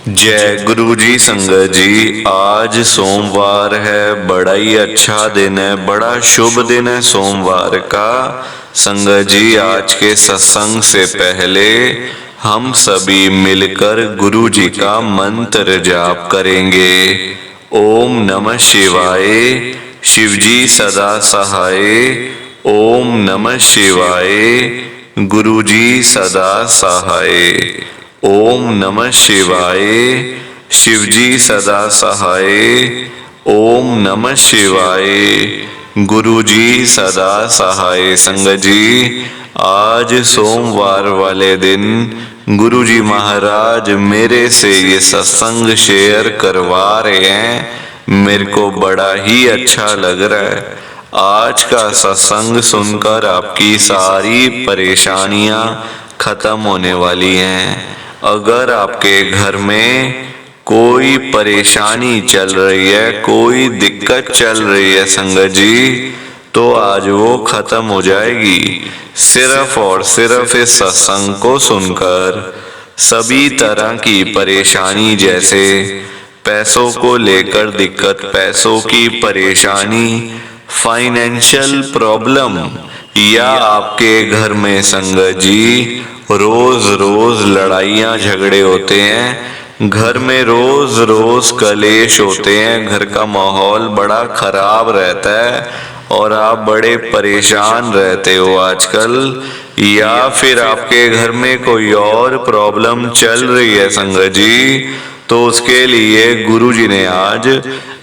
जय गुरु जी। संगत जी, आज सोमवार है, बड़ा ही अच्छा दिन है, बड़ा शुभ दिन है सोमवार का। संगत जी, आज के सत्संग से पहले हम सभी मिलकर गुरु जी का मंत्र जाप करेंगे। ओम नमः शिवाय, शिव जी सदा सहाय। ओम नमः शिवाय, गुरु जी सदा सहाय। ओम नमः शिवाय, शिव जी सदा सहाय। ओम नमः शिवाय, गुरु जी सदा सहाय। संगत जी, आज सोमवार वाले दिन गुरु जी महाराज मेरे से ये सत्संग शेयर करवा रहे हैं। मेरे को बड़ा ही अच्छा लग रहा है। आज का सत्संग सुनकर आपकी सारी परेशानियां खत्म होने वाली हैं। अगर आपके घर में कोई परेशानी चल रही है, कोई दिक्कत चल रही है संगत जी, तो आज वो खत्म हो जाएगी। सिर्फ और सिर्फ इस सत्संग को सुनकर सभी तरह की परेशानी, जैसे पैसों को लेकर दिक्कत, पैसों की परेशानी, फाइनेंशियल प्रॉब्लम, या आपके घर में संगत जी रोज रोज लड़ाइयाँ झगड़े होते हैं, घर में रोज रोज कलेश होते हैं, घर का माहौल बड़ा खराब रहता है और आप बड़े परेशान रहते हो आजकल, या फिर आपके घर में कोई और प्रॉब्लम चल रही है संगत जी, तो उसके लिए गुरु जी ने आज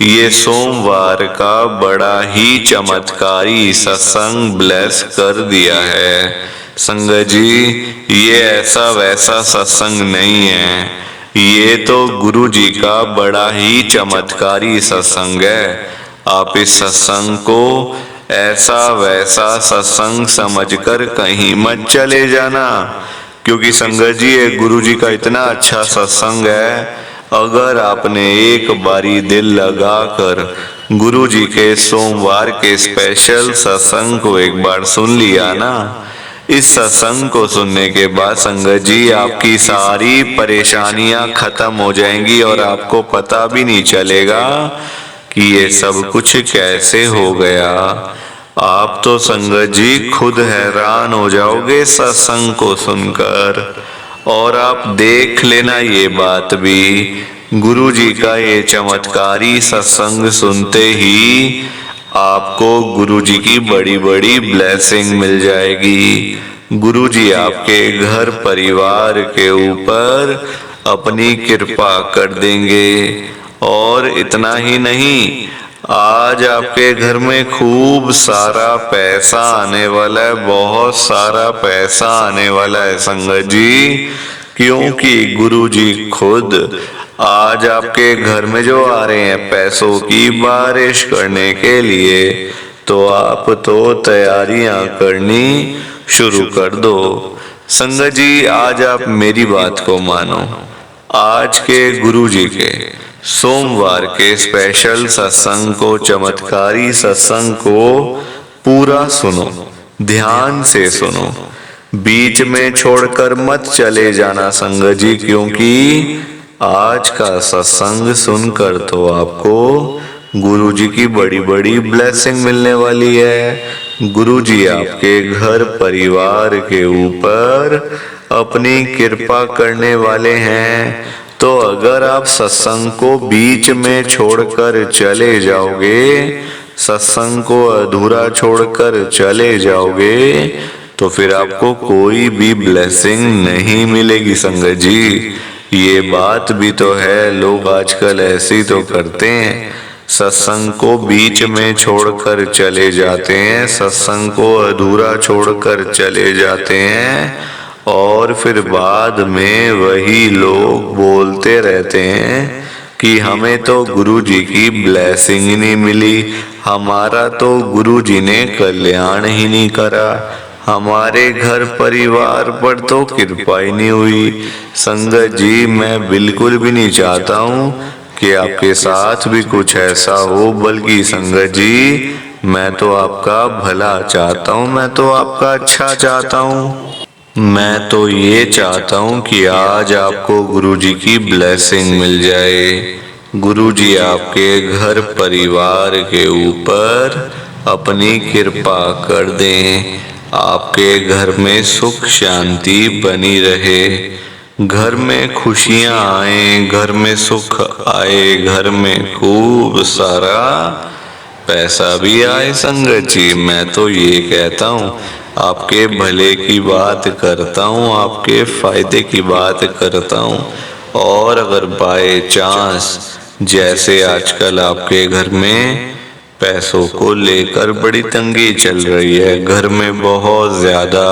ये सोमवार का बड़ा ही चमत्कारी सत्संग ब्लेस कर दिया है। संगत जी, ये ऐसा वैसा सत्संग नहीं है, ये तो गुरु जी का बड़ा ही चमत्कारी सत्संग है। आप इस सत्संग को ऐसा वैसा सत्संग समझकर कहीं मत चले जाना, क्योंकि संगत जी ये गुरु जी का इतना अच्छा सत्संग है। अगर आपने एक बारी दिल लगाकर गुरु जी के सोमवार के स्पेशल सत्संग को एक बार सुन लिया ना, इस सत्संग को सुनने के बाद संगत जी आपकी सारी परेशानियां खत्म हो जाएंगी और आपको पता भी नहीं चलेगा कि ये सब कुछ कैसे हो गया। आप तो संगत जी खुद हैरान हो जाओगे सत्संग को सुनकर। और आप देख लेना ये बात भी, गुरु जी का ये चमत्कारी सत्संग सुनते ही आपको गुरु जी की बड़ी बड़ी ब्लेसिंग मिल जाएगी। गुरु जी आपके घर परिवार के ऊपर अपनी कृपा कर देंगे। और इतना ही नहीं, आज आपके घर में खूब सारा पैसा आने वाला है, बहुत सारा पैसा आने वाला है संगत जी, क्योंकि गुरु जी खुद आज आपके घर में जो आ रहे हैं पैसों की बारिश करने के लिए, तो आप तो तैयारियां करनी शुरू कर दो। संगत जी, आज आप मेरी बात को मानो। आज के गुरु जी के सोमवार के स्पेशल सत्संग को, चमत्कारी सत्संग को पूरा सुनो, ध्यान से सुनो, बीच में छोड़कर मत चले जाना संगत जी, क्योंकि आज का सत्संग सुनकर तो आपको गुरु जी की बड़ी बड़ी ब्लेसिंग मिलने वाली है। गुरु जी आपके घर परिवार के ऊपर अपनी कृपा करने वाले हैं। तो अगर आप सत्संग को बीच में छोड़कर चले जाओगे, सत्संग को अधूरा छोड़कर चले जाओगे, तो फिर आपको कोई भी ब्लेसिंग नहीं मिलेगी संगत जी। ये बात भी तो है, लोग आजकल ऐसे तो करते हैं, सत्संग को बीच में छोड़कर चले जाते हैं, सत्संग को अधूरा छोड़कर चले जाते हैं, और फिर बाद में वही लोग बोलते रहते हैं कि हमें तो गुरु जी की ब्लेसिंग ही नहीं मिली, हमारा तो गुरु जी ने कल्याण ही नहीं करा, हमारे घर परिवार पर तो कृपा ही नहीं हुई। संगत जी, मैं बिल्कुल भी नहीं चाहता हूँ कि आपके साथ भी कुछ ऐसा हो, बल्कि संगत जी मैं तो आपका भला चाहता हूँ, मैं तो आपका अच्छा चाहता हूँ। मैं तो ये चाहता हूँ कि आज आपको गुरुजी की ब्लेसिंग मिल जाए। गुरुजी आपके घर परिवार के ऊपर अपनी कृपा कर दें। आपके घर में सुख शांति बनी रहे, घर में खुशियाँ आए, घर में सुख आए, घर में खूब सारा पैसा भी आए। संगत जी, मैं तो ये कहता हूँ, आपके भले की बात करता हूँ, आपके फायदे की बात करता हूँ। और अगर बाय चांस जैसे आजकल आपके घर में पैसों को लेकर बड़ी तंगी चल रही है, घर में बहुत ज्यादा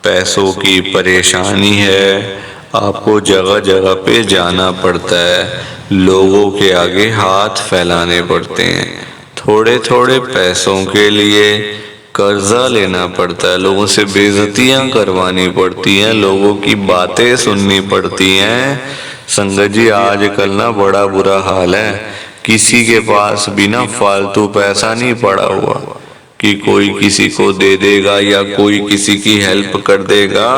पैसों की परेशानी है, आपको जगह जगह पे जाना पड़ता है, लोगों के आगे हाथ फैलाने पड़ते हैं, थोड़े थोड़े पैसों के लिए कर्जा लेना पड़ता है, लोगों से बेइज्जतियां करवानी पड़ती हैं, लोगों की बातें सुननी पड़ती हैं। संगत जी, आजकल ना बड़ा बुरा हाल है, किसी के पास भी ना फालतू पैसा नहीं पड़ा हुआ कि कोई किसी को दे देगा या कोई किसी की हेल्प कर देगा।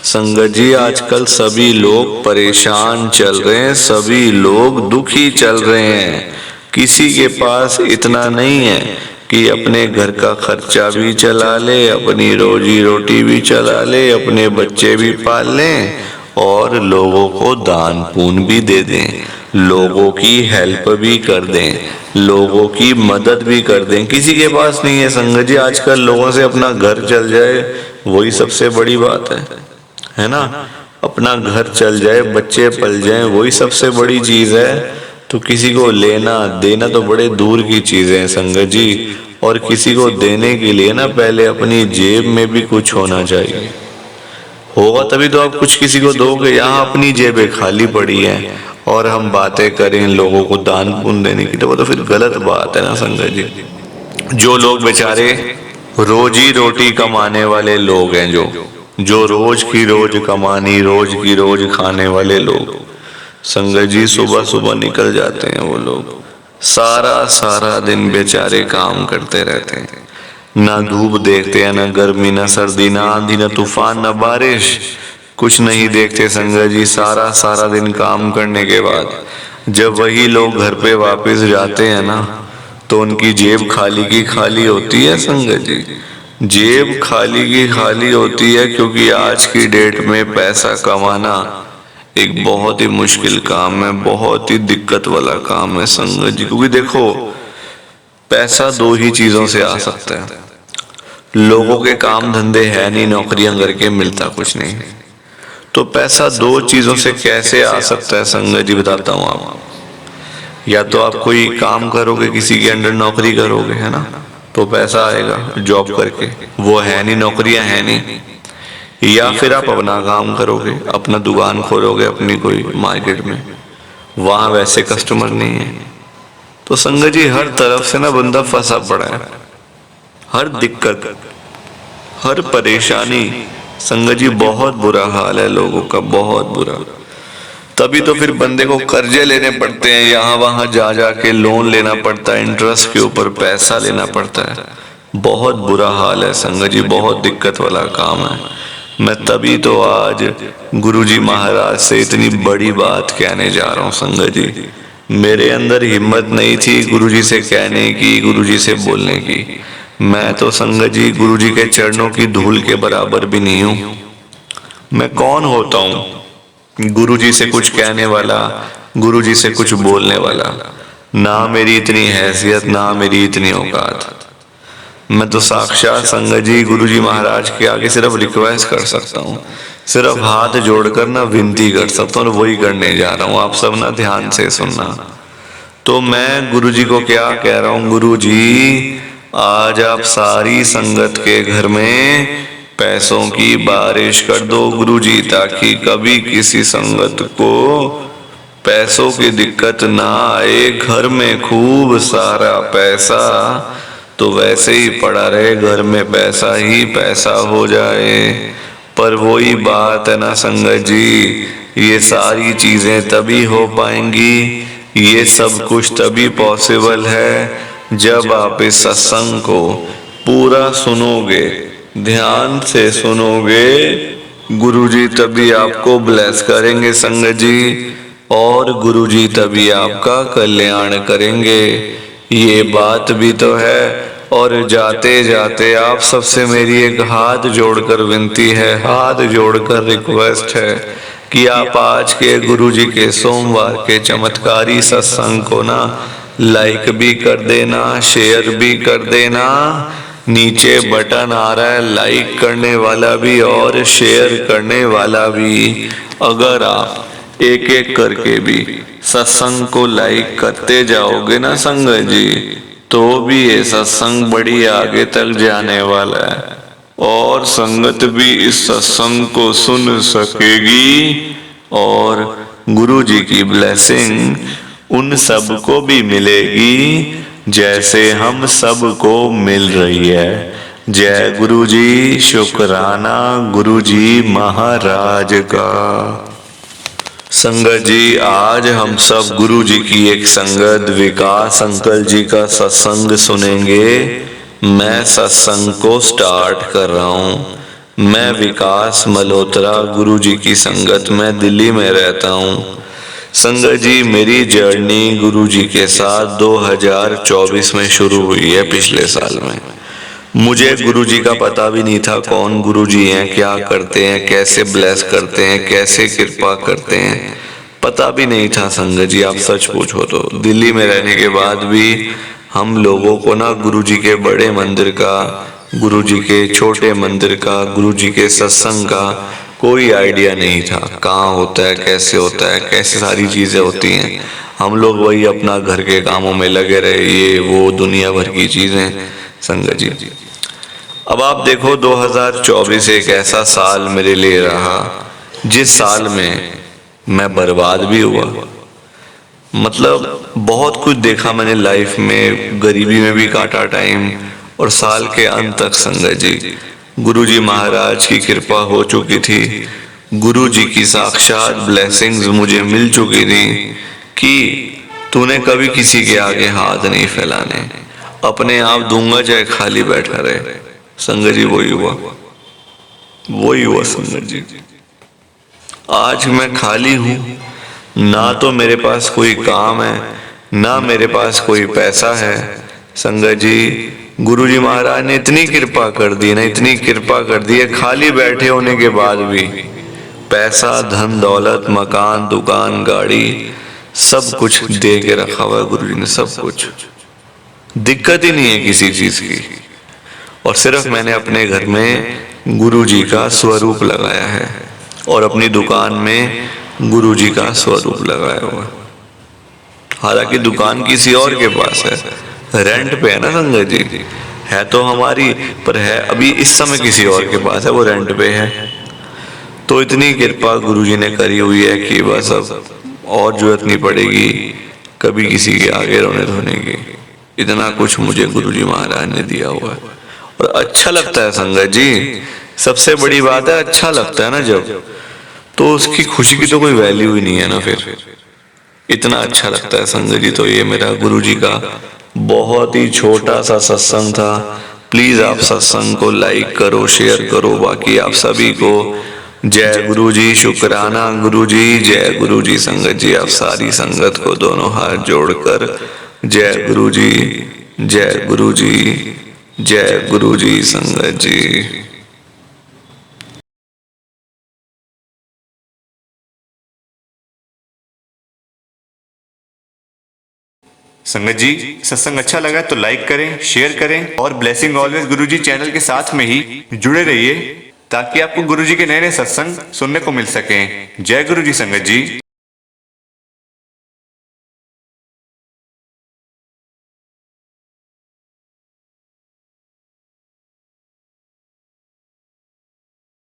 संगत जी, आजकल सभी लोग परेशान चल रहे हैं, सभी लोग दुखी चल रहे हैं। किसी के पास इतना नहीं है कि अपने घर का खर्चा भी चला ले, अपनी रोजी रोटी भी चला ले, अपने बच्चे भी पाल लें और लोगों को दान पुण्य भी दे दें, लोगों की हेल्प भी कर दें, लोगों की मदद भी कर दें। किसी के पास नहीं है संगत जी, आजकल लोगों से अपना घर चल जाए वही सबसे बड़ी बात है ना। अपना घर चल जाए, बच्चे पल जाएं, वही सबसे बड़ी चीज है। तो किसी को लेना देना तो बड़े दूर की चीजें हैं संगत जी। और किसी को देने के लिए ना पहले अपनी जेब में भी कुछ होना चाहिए, होगा तभी तो आप कुछ किसी को दोगे। यहाँ अपनी जेबें खाली पड़ी हैं और हम बातें करें लोगों को दान पुण्य देने की, तो वो तो फिर गलत बात है ना संगत जी। जो लोग बेचारे रोजी रोटी कमाने वाले लोग हैं, जो रोज की रोज कमानी, रोज की रोज खाने वाले लोग, संगत जी सुबह सुबह निकल जाते हैं वो लोग, सारा सारा दिन बेचारे काम करते रहते हैं, ना धूप देखते हैं, ना गर्मी, ना सर्दी, ना आंधी, ना तूफान, ना बारिश, कुछ नहीं देखते संगत जी। सारा सारा दिन काम करने के बाद जब वही लोग घर पे वापस जाते हैं ना, तो उनकी जेब खाली की खाली होती है संगत जी। जेब खाली की खाली होती है, क्योंकि आज की डेट में पैसा कमाना एक बहुत ही मुश्किल काम है, बहुत ही दिक्कत वाला काम है संगत जी। क्योंकि देखो, पैसा दो ही चीजों से आ सकता है, लोगों के काम धंधे है नहीं, नौकरियां करके मिलता कुछ नहीं, तो पैसा दो चीजों से कैसे आ सकता है संगत जी, बताता हूँ आपको। या तो आप कोई काम करोगे, किसी के अंडर नौकरी करोगे, है ना, तो पैसा आएगा जॉब करके, वो है नहीं, नौकरियां है नहीं। या फिर आप अपना काम करोगे, अपना दुकान खोलोगे अपनी कोई मार्केट में, वहां वैसे कस्टमर नहीं है। तो संगत जी, हर तरफ से ना बंदा फंसा पड़ा है, हर दिक्कत, हर परेशानी। संगत जी, बहुत बुरा हाल है लोगों का, बहुत बुरा। तभी तो फिर बंदे को कर्जे लेने पड़ते हैं, यहाँ वहां जा जा के लोन लेना पड़ता है, इंटरेस्ट के ऊपर पैसा लेना पड़ता है। बहुत बुरा हाल है संगत जी, बहुत दिक्कत वाला काम है। मैं तभी तो आज गुरुजी महाराज से इतनी बड़ी बात कहने जा रहा हूँ संगत जी। मेरे अंदर हिम्मत नहीं थी गुरुजी से कहने की, गुरुजी से बोलने की। मैं तो संगत जी गुरुजी के चरणों की धूल के बराबर भी नहीं हूँ। मैं कौन होता हूँ गुरुजी से कुछ कहने वाला, गुरुजी से कुछ बोलने वाला? ना मेरी इतनी हैसियत, ना मेरी इतनी औकात। मैं तो साक्षात संगत जी गुरुजी महाराज के आगे सिर्फ रिक्वेस्ट कर सकता हूँ, सिर्फ हाथ जोड़कर ना विनती कर सकता हूँ, और वही करने जा रहा हूँ। आप सब ना ध्यान से सुनना। तो मैं गुरुजी को क्या कह रहा हूँ, गुरुजी आज आप सारी संगत के घर में पैसों की बारिश कर दो गुरुजी, ताकि कभी किसी संगत को पैसों की दिक्कत ना आए। घर में खूब सारा पैसा तो वैसे ही पड़ा रहे, घर में पैसा ही पैसा हो जाए। पर वही बात है ना संगत जी, ये सारी चीजें तभी हो पाएंगी, ये सब कुछ तभी पॉसिबल है जब आप इस सत्संग को पूरा सुनोगे, ध्यान से सुनोगे, गुरुजी तभी आपको ब्लेस करेंगे संगत जी, और गुरुजी तभी आपका कल्याण करेंगे। ये बात भी तो है। और जाते जाते आप सबसे मेरी एक हाथ जोड़कर विनती है, हाथ जोड़कर रिक्वेस्ट है कि आप आज के गुरुजी के सोमवार के चमत्कारी सत्संग को ना लाइक भी कर देना, शेयर भी कर देना। नीचे बटन आ रहा है लाइक करने वाला भी और शेयर करने वाला भी। अगर आप एक एक करके भी सत्संग को लाइक करते जाओगे ना संगत जी, तो भी ये सत्संग बड़ी आगे तक जाने वाला है और संगत भी इस सत्संग को सुन सकेगी और गुरु जी की ब्लेसिंग उन सबको भी मिलेगी जैसे हम सबको मिल रही है। जय गुरु जी, शुक्राना गुरु जी महाराज का। संगत जी, आज हम सब गुरु जी की एक संगत विकास अंकल जी का सत्संग सुनेंगे। मैं सत्संग को स्टार्ट कर रहा हूँ। मैं विकास मल्होत्रा गुरु जी की संगत में दिल्ली में रहता हूँ। संगत जी, मेरी जर्नी गुरु जी के साथ 2024 में शुरू हुई है, पिछले साल में। मुझे गुरु जी का पता भी नहीं था कौन गुरु जी हैं, क्या करते हैं, कैसे ब्लेस करते हैं, कैसे कृपा करते हैं, पता भी नहीं था संगत जी। आप सच पूछो तो दिल्ली में रहने के बाद भी हम लोगों को ना गुरु जी के बड़े मंदिर का, गुरु जी के छोटे मंदिर का, गुरु जी के सत्संग का कोई आइडिया नहीं था। कहाँ होता है, कैसे होता है, कैसे सारी चीजें होती हैं। हम लोग वही अपना घर के कामों में लगे रहे, ये वो दुनिया भर की चीजें संगत जी। अब आप देखो 2024 एक ऐसा साल मेरे लिए रहा जिस साल में मैं बर्बाद भी हुआ। मतलब बहुत कुछ देखा मैंने लाइफ में, गरीबी में भी काटा टाइम, और साल के अंत तक संगत जी गुरुजी महाराज की कृपा हो चुकी थी। गुरुजी की साक्षात ब्लेसिंग्स मुझे मिल चुकी थी कि तूने कभी किसी के आगे हाथ नहीं फैलाने, अपने आप दूंगा चाहे खाली बैठा रहे। संगत जी वही हुआ संगत जी। आज मैं खाली हूँ, ना तो मेरे पास कोई काम है, ना मेरे पास कोई पैसा है। संगत जी, गुरुजी महाराज ने इतनी कृपा कर दी ना, इतनी कृपा कर दी है, खाली बैठे होने के बाद भी पैसा, धन दौलत, मकान, दुकान, गाड़ी, सब कुछ दे के रखा हुआ है गुरुजी ने, सब कुछ। दिक्कत ही नहीं है किसी चीज की। और सिर्फ मैंने अपने घर में गुरुजी का स्वरूप लगाया है और अपनी दुकान में गुरुजी का स्वरूप लगाया हुआ है। हालांकि दुकान किसी और के पास है, रेंट पे है ना संगत जी, है तो हमारी पर है अभी इस समय किसी और के पास है, वो रेंट पे है। तो इतनी कृपा गुरुजी ने करी हुई है कि बस अब और जरूरत नहीं पड़ेगी कभी किसी के आगे रोने धोने की। इतना कुछ मुझे गुरुजी महाराज ने दिया हुआ है और अच्छा लगता है संगत जी। सबसे बड़ी बात है, अच्छा लगता है ना जब, तो उसकी खुशी की तो कोई वैल्यू ही नहीं है ना फिर। इतना अच्छा लगता है संगत जी। तो ये मेरा गुरुजी का बहुत ही छोटा सा सत्संग था। प्लीज आप सत्संग को लाइक करो, शेयर करो। बाकी आप सभी को जय गुरु जी, शुक्राना गुरु जी, जय गुरु जी। संगत जी, आप सारी संगत को दोनों हाथ जोड़कर जय गुरु जी, जय गुरु जी, जय गुरु जी। संगत जी, संगत जी, सत्संग अच्छा लगा तो लाइक करें, शेयर करें और ब्लेसिंग ऑलवेज गुरुजी चैनल के साथ में ही जुड़े रहिए ताकि आपको गुरुजी के नए नए सत्संग सुनने को मिल सकें। जय गुरुजी संगत जी।